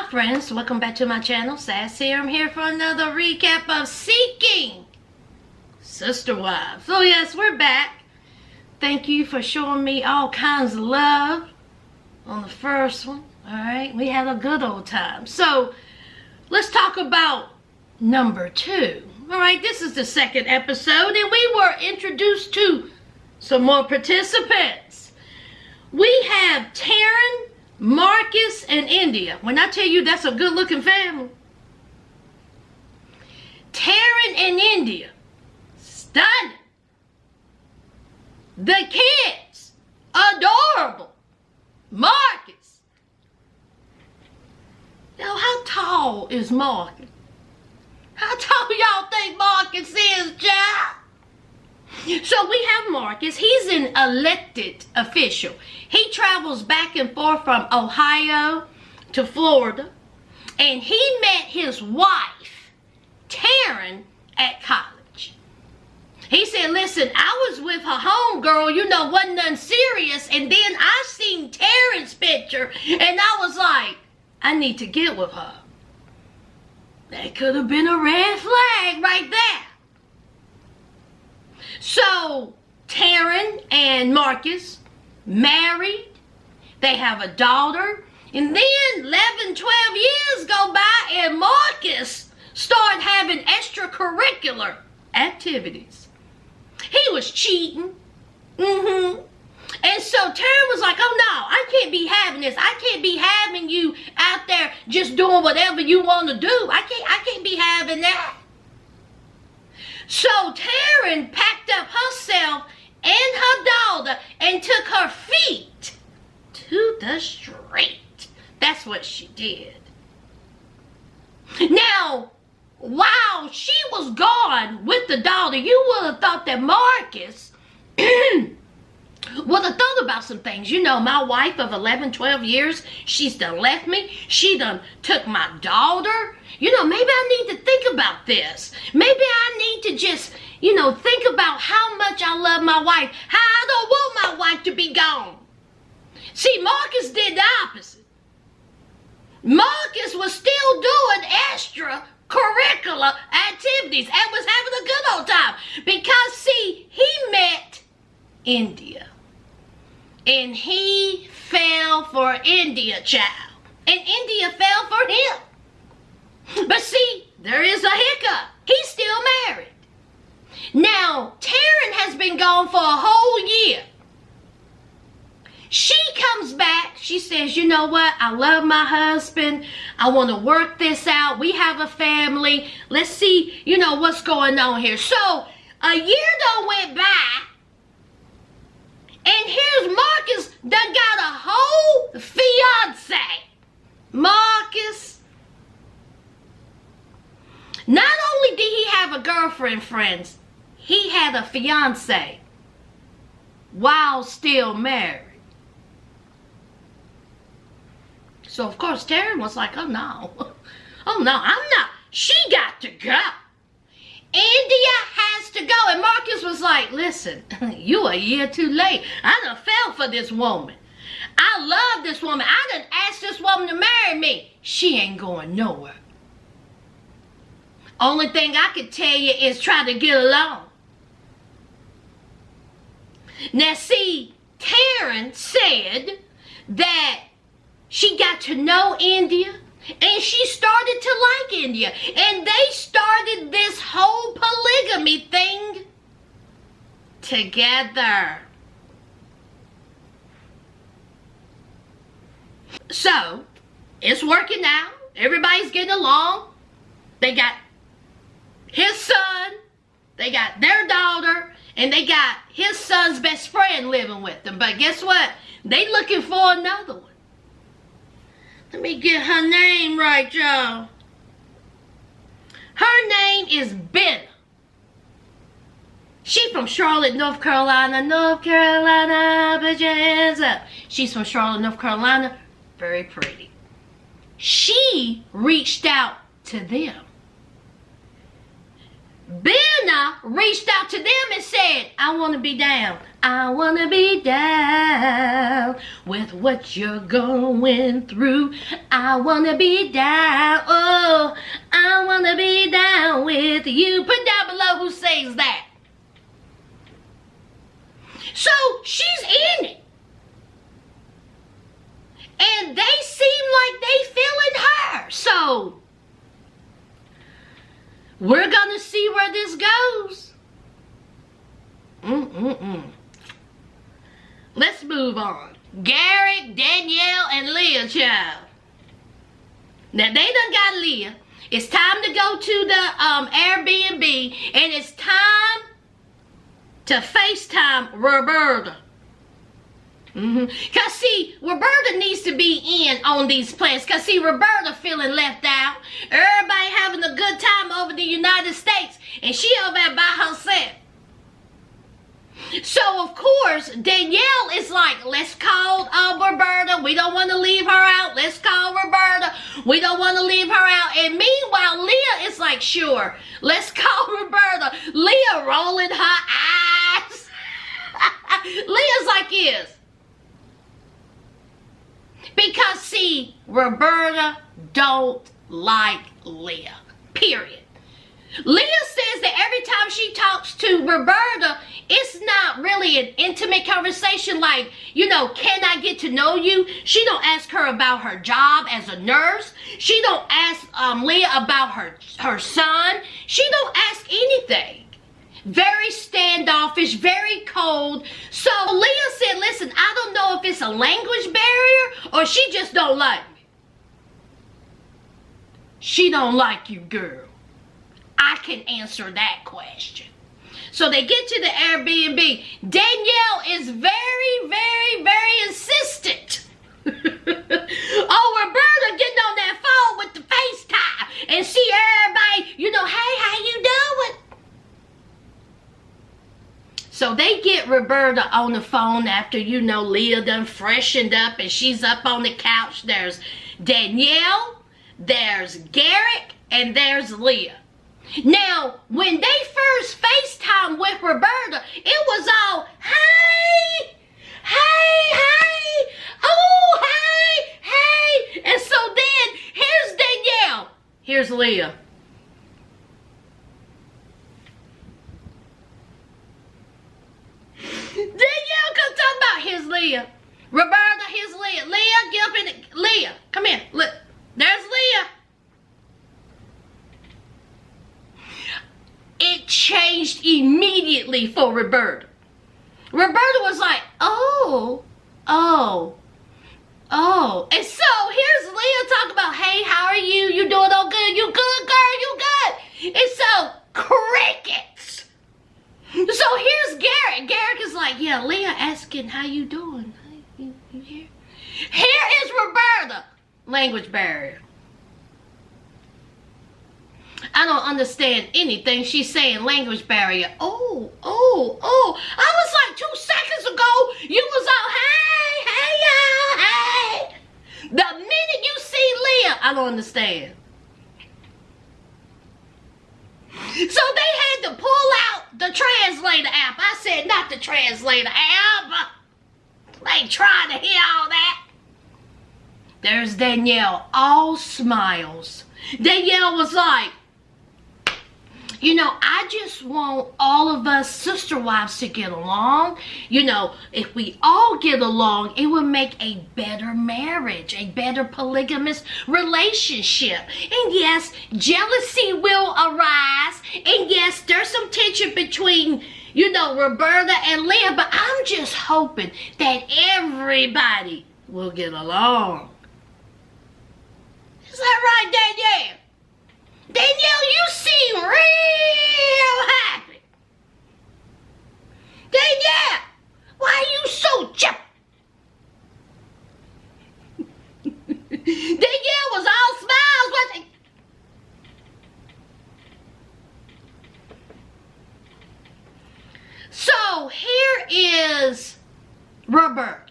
Hi friends, welcome back to my channel. Sass here. I'm here for another recap of Seeking Sister Wives. So yes, we're back. Thank you for showing me all kinds of love on the first one. Alright, we had a good old time. So let's talk about number 2. Alright, this is the second episode and we were introduced to some more participants. We have Taryn, Marcus, and India. When I tell you that's a good looking family. Taryn and India, stunning. The kids, adorable. Marcus. Now how tall is Marcus? How tall y'all think Marcus is, child? So we have Marcus. He's an elected official. He travels back and forth from Ohio to Florida. And he met his wife, Taryn, at college. He said, listen, I was with her homegirl, you know, wasn't nothing serious. And then I seen Taryn's picture and I was like, I need to get with her. That could have been a red flag right there. So, Taryn and Marcus married. They have a daughter. And then 11, 12 years go by and Marcus started having extracurricular activities. He was cheating. And so Taryn was like, oh no, I can't be having this. I can't be having you out there just doing whatever you want to do. I can't be having that. So Taryn packed up herself and her daughter and took her feet to the street. That's what she did. Now, while she was gone with the daughter, you would have thought that Marcus would have thought about some things. You know, my wife of 11, 12 years, she's done left me. She done took my daughter. You know, maybe I need to think about this. Maybe I need to just, you know, think about how much I love my wife. How I don't want my wife to be gone. See, Marcus did the opposite. Marcus was still doing extracurricular activities and was having a good old time. Because, see, he met India. And he fell for India, child. And India fell for him. But see, there is a hiccup. He's still married. Now, Taryn has been gone for a whole year. She comes back. She says, you know what? I love my husband. I want to work this out. We have a family. Let's see, you know, what's going on here. So, a year done went by. And here's Marcus done got a whole fiance. Marcus. Not only did he have a girlfriend, friends, he had a fiance while still married. So, of course, Taryn was like, oh, no. Oh, no, I'm not. She got to go. India has to go. And Marcus was like, listen, you a year too late. I done fell for this woman. I love this woman. I done asked this woman to marry me. She ain't going nowhere. Only thing I can tell you is try to get along. Now see, Taryn said that she got to know India and she started to like India. And they started this whole polygamy thing together. So, it's working out. Everybody's getting along. They got his son, they got their daughter, and they got his son's best friend living with them. But guess what? They looking for another one. Let me get her name right, y'all. Her name is Ben. She from Charlotte, North Carolina. North Carolina, put your hands up. She's from Charlotte, North Carolina. Very pretty. She reached out to them. Benna reached out to them and said, I want to be down. I wanna be down with what you're going through. I wanna be down, oh, I wanna be down with you. Put down below who sings that. So she's in it. And they seem like they feeling her. So we're gonna see where this goes. Let's move on. Garrett, Danielle, and Leah, child. Now they done got Leah. It's time to go to the Airbnb, and it's time to FaceTime Roberta. Cause see, Roberta needs to be in on these plans. Cause see, Roberta feeling left out. Everybody having a good time over the United States, and she over there by herself. So of course, Danielle is like, let's call Roberta. We don't want to leave her out. Let's call Roberta. We don't want to leave her out. And meanwhile, Leah is like, sure, let's call Roberta. Leah rolling her eyes. Leah's like this. Because see, Roberta don't like Leah. Period. Leah says that every time she talks to Roberta, it's not really an intimate conversation like, you know, can I get to know you? She don't ask her about her job as a nurse. She don't ask Leah about her son. She don't ask anything. Very standoffish, very cold. So Leah said, listen, I don't know if it's a language barrier or she just don't like me. She don't like you, girl. I can answer that question. So they get to the Airbnb. Danielle is very, very, very insistent. Oh, Roberta getting on that phone with the FaceTime and see everybody, you know, hey, how you doing? So they get Roberta on the phone after, you know, Leah done freshened up and she's up on the couch. There's Danielle, there's Garrett, and there's Leah. Now, when they first FaceTime with Roberta, it was all, hey, hey, hey, oh, hey, hey. And so then, here's Danielle. Here's Leah. Danielle comes talking about, here's Leah. Roberta, here's Leah. Leah, get up in it. Leah, come here. Look, there's Leah. It changed immediately for Roberta. Roberta was like, oh. And so here's Leah talking about, hey, how are you? You doing all good? You good, girl? You good? And so, crickets. So here's Garrett. Garrett is like, yeah, Leah asking, how you doing? You here? Here is Roberta. Language barrier. I don't understand anything she's saying. Language barrier. Oh. I was like 2 seconds ago, you was all, hey, y'all, hey. The minute you see Leah, I don't understand. So they had to pull out the translator app. I said, not the translator app. They trying to hear all that. There's Danielle, all smiles. Danielle was like, you know, I just want all of us sister wives to get along. You know, if we all get along, it will make a better marriage, a better polygamous relationship. And yes, jealousy will arise. And yes, there's some tension between, you know, Roberta and Leah. But I'm just hoping that everybody will get along. Is that right, Danielle? Danielle, you seem real happy. Danielle, why are you so chipper? Danielle was all smiles, wasn't she? So here is Roberta.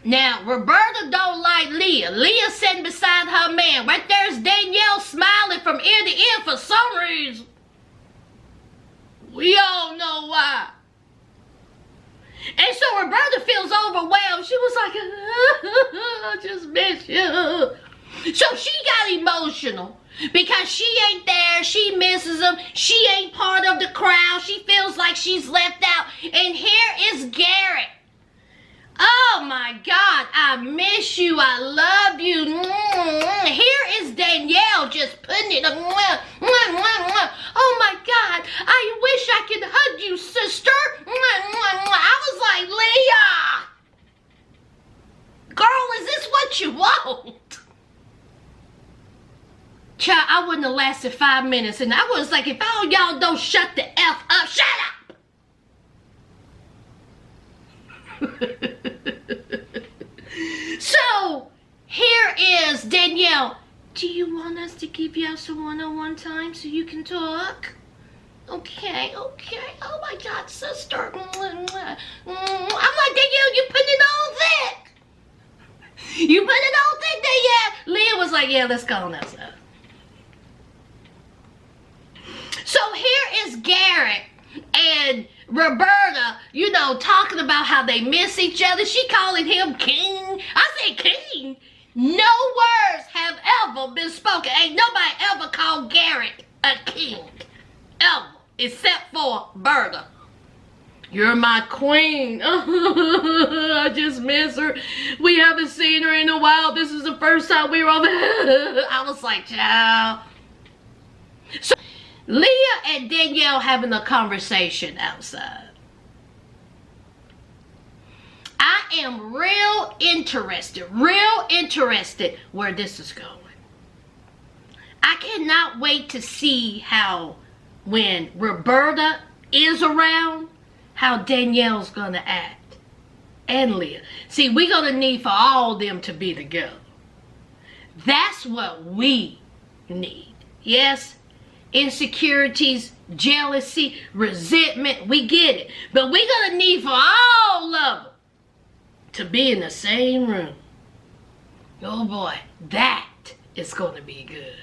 Now, Roberta don't like Leah. Leah sitting beside her man. Right there's Danielle smiling from ear to ear for some reason. We all know why. And so Roberta feels overwhelmed. She was like, I just miss you. So she got emotional because she ain't there. She misses him. She ain't part of the crowd. She feels like she's left out. And here is Garrett. Oh my God, I miss you. I love you. Here is Danielle just putting it. Oh my God, I wish I could hug you, sister. I was like, Leah, girl, is this what you want? Child, I wouldn't have lasted 5 minutes. And I was like, if all y'all don't shut the F up, shut up. So, here is Danielle. Do you want us to give you some one-on-one time so you can talk? Okay. Oh my God, sister. I'm like, Danielle, you putting it on thick. You putting it on thick, Danielle. Leah was like, yeah, let's go on outside. So here is Garrett and Roberta, you know, talking about how they miss each other. She calling him king. I said king. No words have ever been spoken. Ain't nobody ever called Garrett a king. Ever. Except for Berta. You're my queen. I just miss her. We haven't seen her in a while. This is the first time we were over. I was like, child. So Leah and Danielle having a conversation outside. I am real interested where this is going. I cannot wait to see how when Roberta is around, how Danielle's gonna act. And Leah. See, we're gonna need for all of them to be together. That's what we need. Yes? Insecurities, jealousy, resentment, we get it. But we're going to need for all of them to be in the same room. Oh boy, that is going to be good.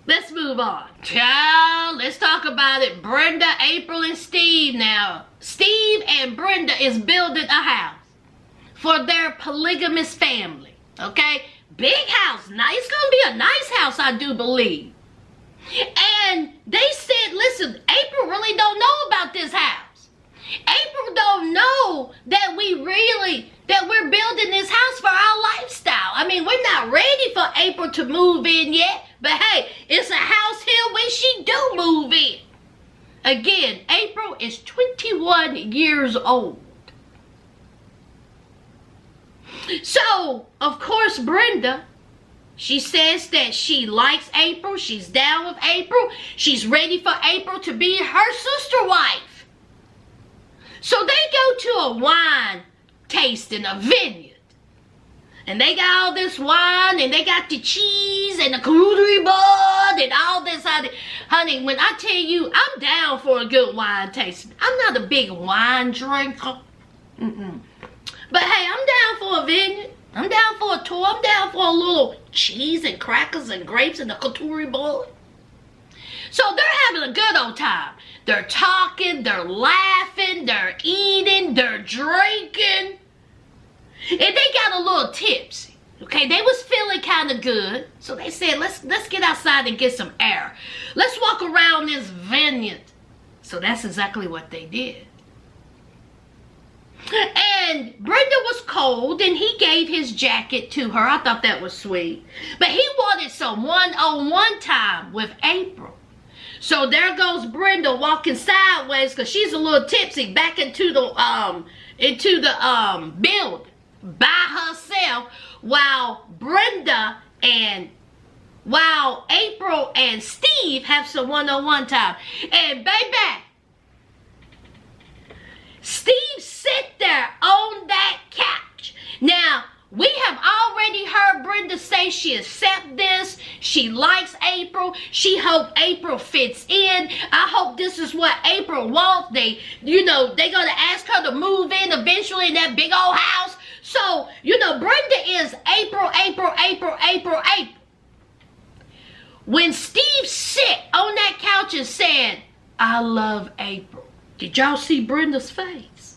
Let's move on. Child, let's talk about it. Brenda, April, and Steve now. Steve and Brenda is building a house for their polygamous family. Okay? Big house. Now, it's going to be a nice house, I do believe. And they said, listen, April really don't know about this house. April don't know that we're building this house for our lifestyle. I mean, we're not ready for April to move in yet. But hey, it's a house here when she do move in. Again, April is 21 years old. So, of course, Brenda, she says that she likes April. She's down with April. She's ready for April to be her sister wife. So they go to a wine tasting, a vineyard. And they got all this wine, and they got the cheese, and the charcuterie board, and all this. Honey, when I tell you, I'm down for a good wine tasting. I'm not a big wine drinker. But hey, I'm down for a vineyard. I'm down for a tour. I'm down for a little cheese and crackers and grapes and the charcuterie board. So they're having a good old time. They're talking, they're laughing, they're eating, they're drinking. And they got a little tipsy. Okay, they was feeling kind of good. So they said, let's get outside and get some air. Let's walk around this vineyard. So that's exactly what they did. And Brenda was cold, and he gave his jacket to her. I thought that was sweet. But he wanted some one-on-one time with April. So there goes Brenda walking sideways because she's a little tipsy back into the building by herself, while April and Steve have some one-on-one time. And baby, Steve sit there on that couch. Now, we have already heard Brenda say she accepts this. She likes April. She hope April fits in. I hope this is what April wants. They're going to ask her to move in eventually in that big old house. So, Brenda is April. When Steve sit on that couch and said, I love April, did y'all see Brenda's face?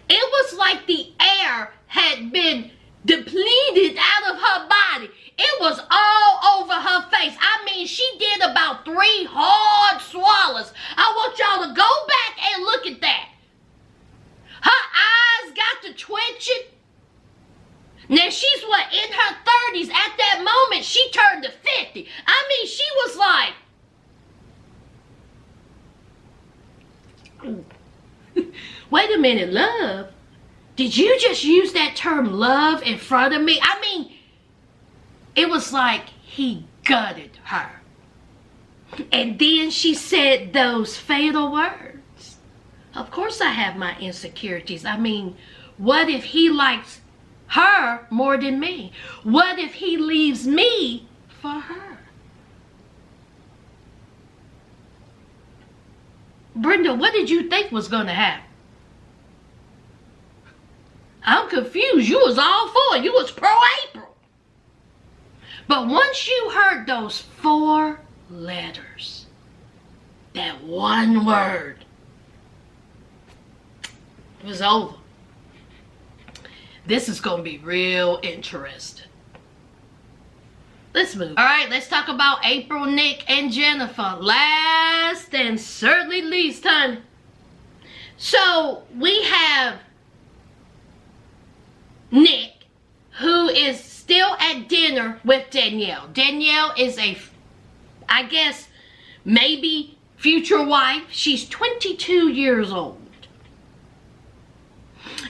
It was like the air had been depleted out of her body. It was all over her face. I mean, she did about 3 hard swallows. I want y'all to go back and look at that. Her eyes got to twitching. Now, she's what, in her 30s. At that moment, she turned to 50. I mean, she was like, wait a minute, love. Did you just use that term love in front of me? I mean, it was like he gutted her. And then she said those fatal words. Of course I have my insecurities. I mean, what if he likes her more than me? What if he leaves me for her? Brenda, what did you think was going to happen? I'm confused. You was all for it. You was pro-April. But once you heard those 4 letters, that one word, it was over. This is going to be real interesting. Let's move. All right, let's talk about April, Nick, and Jennifer. Last and certainly least, honey. So we have Nick, who is still at dinner with Danielle. Danielle is I guess, maybe future wife. She's 22 years old.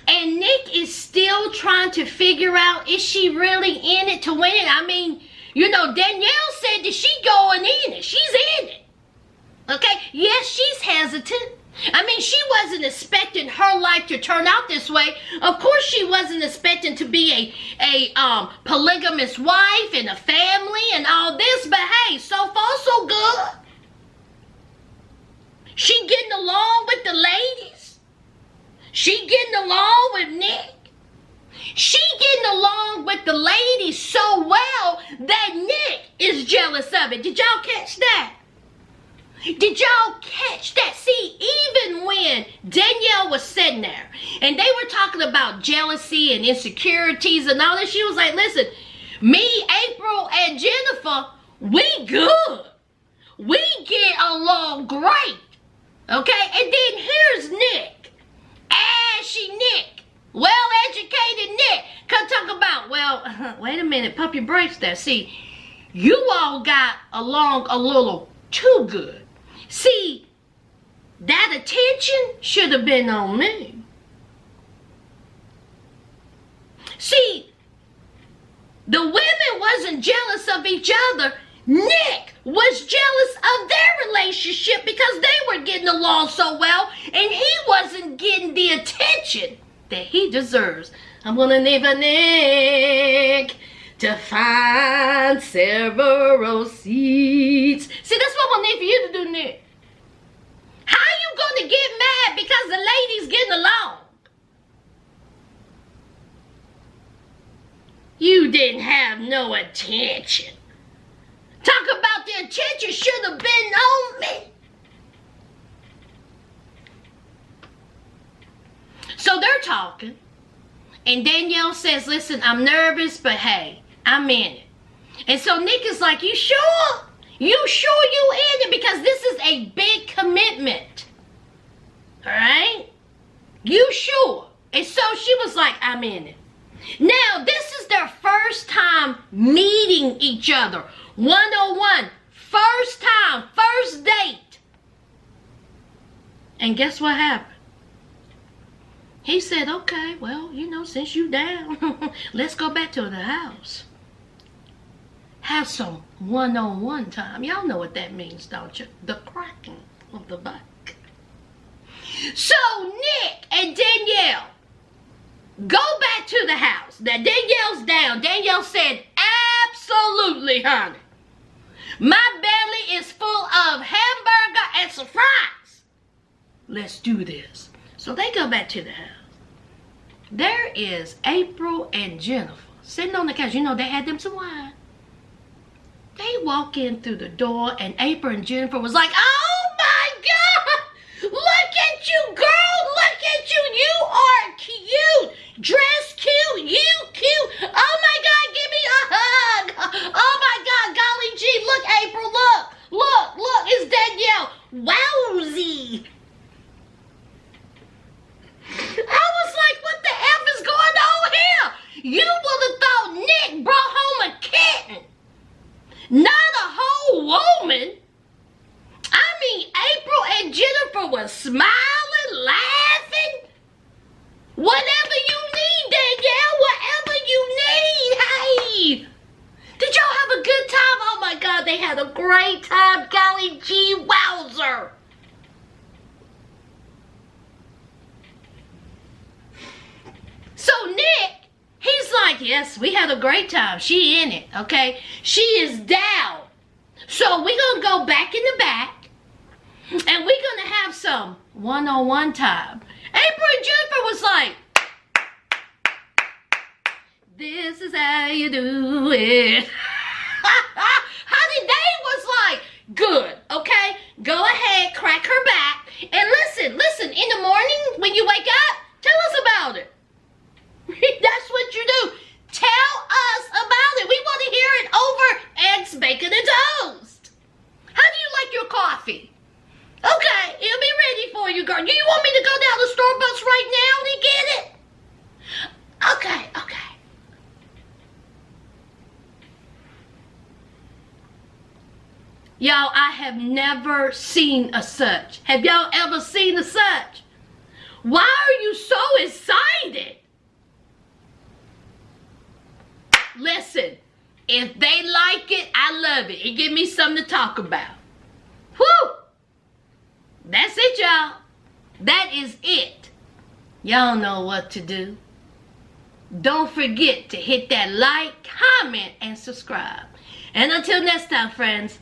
And Nick is still trying to figure out, is she really in it to win it? I mean, you know, Danielle said that she going in it. She's in it. Okay? Yes, she's hesitant. I mean, she wasn't expecting her life to turn out this way. Of course, she wasn't expecting to be a polygamous wife and a family and all this. But hey, so far so good. She getting along with the ladies. She getting along with Nick. She getting along with the ladies so well that Nick is jealous of it. Did y'all catch that? Did y'all catch that? See, even when Danielle was sitting there and they were talking about jealousy and insecurities and all that, she was like, listen, me, April, and Jennifer, we good. We get along great. Okay? And then here's Nick. Ashy Nick. Well-educated Nick. Come talk about, well, wait a minute, pump your brakes there. See, you all got along a little too good. See, that attention should have been on me. See, the women wasn't jealous of each other. Nick was jealous of their relationship because they were getting along so well and he wasn't getting the attention that he deserves. I'm gonna leave a Nick to find several seats. See, that's what I need for you to do, Nick. How you gonna get mad because the ladies getting along? You didn't have no attention. Talk about the attention should have been on me. So they're talking. And Danielle says, listen, I'm nervous, but hey, I'm in it. And so Nick is like, you sure? You sure you in it? Because this is a big commitment. All right? You sure? And so she was like, I'm in it. Now, this is their first time meeting each other. 101. First time. First date. And guess what happened? He said, okay, well, you know, since you down, let's go back to the house. Have some one-on-one time. Y'all know what that means, don't you? The cracking of the back. So Nick and Danielle go back to the house. Now Danielle's down. Danielle said, absolutely, honey. My belly is full of hamburger and some fries. Let's do this. So they go back to the house. There is April and Jennifer sitting on the couch. You know, they had them some wine. They walk in through the door and April and Jennifer was like, oh my God! Look at you, girl! Look at you! You are night, yes, we had a great time. She in it, okay? She is down. So we're going to go back in the back, and we're going to have some one-on-one time. April and Jennifer was like, this is how you do it. Honey, they was like, good, okay? Go ahead, crack her back. And listen, in the morning when you wake up, tell us about it. That's what you do. Tell us about it. We want to hear it over eggs, bacon, and toast. How do you like your coffee? Okay, it'll be ready for you, girl. You want me to go down to Starbucks right now to get it? Okay. Y'all, I have never seen a such. Have y'all ever seen a such? Why are you so excited? Listen, if they like it, I love it. It give me something to talk about. Whew! That's it, y'all. That is it. Y'all know what to do. Don't forget to hit that like, comment, and subscribe. And until next time, friends,